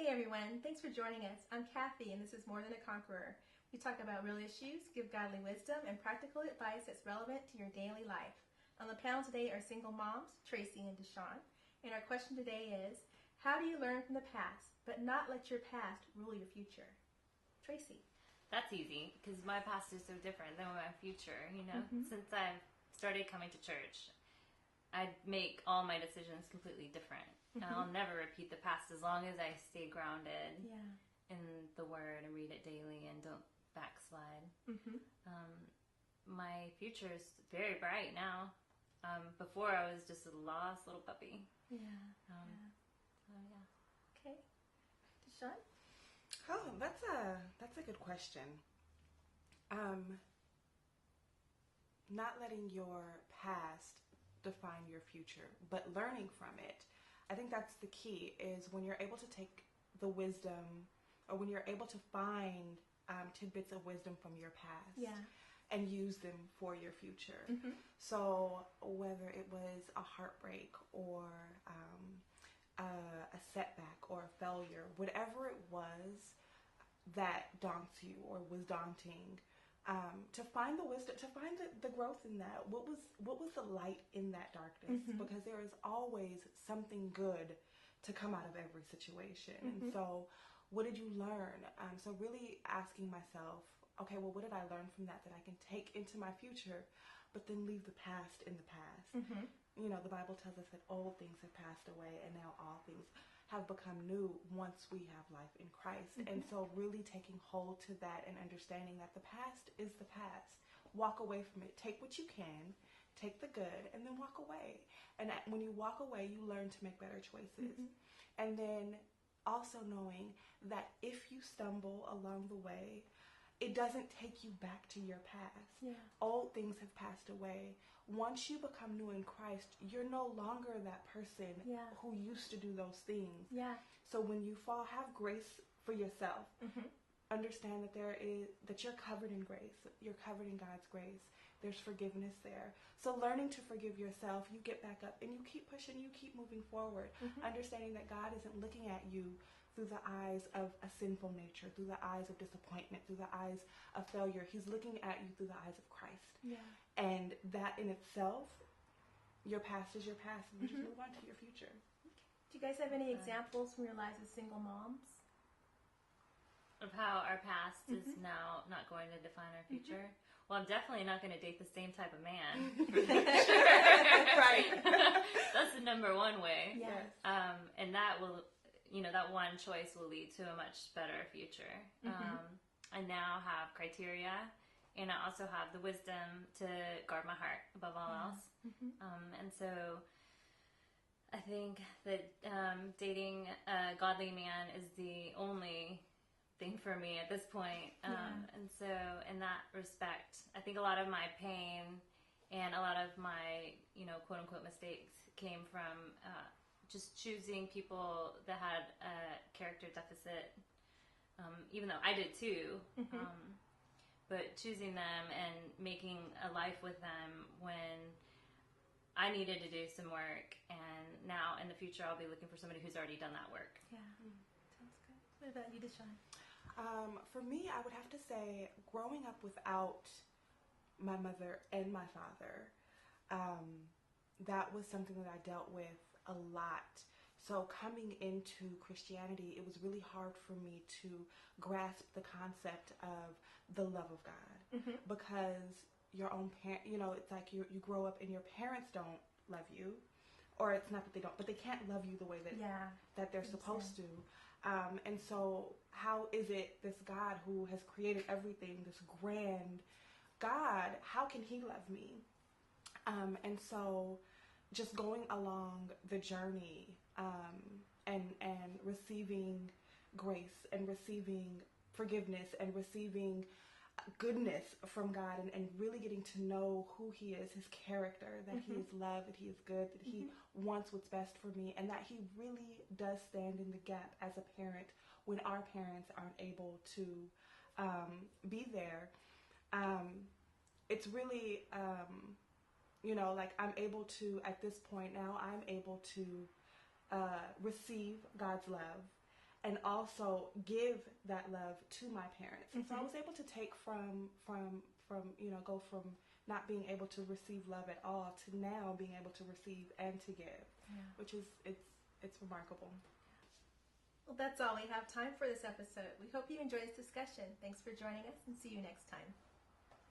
Hey everyone, thanks for joining us. I'm Kathy and this is More Than a Conqueror. We talk about real issues, give godly wisdom, and practical advice that's relevant to your daily life. On the panel today are single moms, Tracy and Deshawn. And our question today is, how do you learn from the past, but not let your past rule your future? Tracy. That's easy, because my past is so different than my future, Since I've started coming to church, I make all my decisions completely different. And I'll never repeat the past as long as I stay grounded in the Word and read it daily and don't backslide. My future is very bright now. Before I was just a lost little puppy. Okay. Deshawn? Oh, that's a good question. Not letting your past define your future, but learning from it. I think that's the key, is when you're able to take the wisdom, or when you're able to find tidbits of wisdom from your past and use them for your future. So whether it was a heartbreak or a setback or a failure, whatever it was that daunts you or was daunting, to find the wisdom, to find the growth in that. What was the light in that darkness? Because there is always something good to come out of every situation. And so what did you learn? So really asking myself, okay, well, what did I learn from that I can take into my future, but then leave the past in the past? The Bible tells us that old things have passed away and now all things have become new once we have life in Christ. And so really taking hold to that and understanding that the past is the past. Walk away from it. Take what you can, take the good, and then walk away. And when you walk away, you learn to make better choices. And then also knowing that if you stumble along the way, it doesn't take you back to your past. Old things have passed away. Once you become new in Christ, you're no longer that person who used to do those things. So when you fall, have grace for yourself. Understand that you're covered in grace. You're covered in God's grace. There's forgiveness there. So learning to forgive yourself, you get back up and you keep pushing, you keep moving forward. Understanding that God isn't looking at you through the eyes of a sinful nature, through the eyes of disappointment, through the eyes of failure. He's looking at you through the eyes of Christ. And that in itself, your past is your past, and you just move on to your future. Do you guys have any examples from your lives as single moms? Of how our past is now not going to define our future? Well, I'm definitely not going to date the same type of man for the future. Right. That's the number one way. Yes. And that will, that one choice will lead to a much better future. I now have criteria, and I also have the wisdom to guard my heart above all else. And so I think that dating a godly man is the only thing for me at this point. And so in that respect, I think a lot of my pain and a lot of my, quote unquote mistakes came from just choosing people that had a character deficit, even though I did too. But choosing them and making a life with them when I needed to do some work, and now in the future I'll be looking for somebody who's already done that work. Sounds good. What about you, Deshawn? For me, I would have to say, growing up without my mother and my father, that was something that I dealt with a lot. So coming into Christianity, it was really hard for me to grasp the concept of the love of God, because your own parent, it's like you grow up and your parents don't love you, or it's not that they don't, but they can't love you the way that they're supposed to. And so how is it this God who has created everything, this grand God, how can he love me? And so just going along the journey, and receiving grace and receiving forgiveness and receiving goodness from God, and really getting to know who he is, his character, that he is love, that he is good, that he wants what's best for me, and that he really does stand in the gap as a parent when our parents aren't able to be there. It's really, I'm able to, at this point now, I'm able to receive God's love and also give that love to my parents. And so I was able to take from go from not being able to receive love at all to now being able to receive and to give, which is it's remarkable. Well, that's all we have time for this episode. We hope you enjoyed this discussion. Thanks for joining us, and see you next time.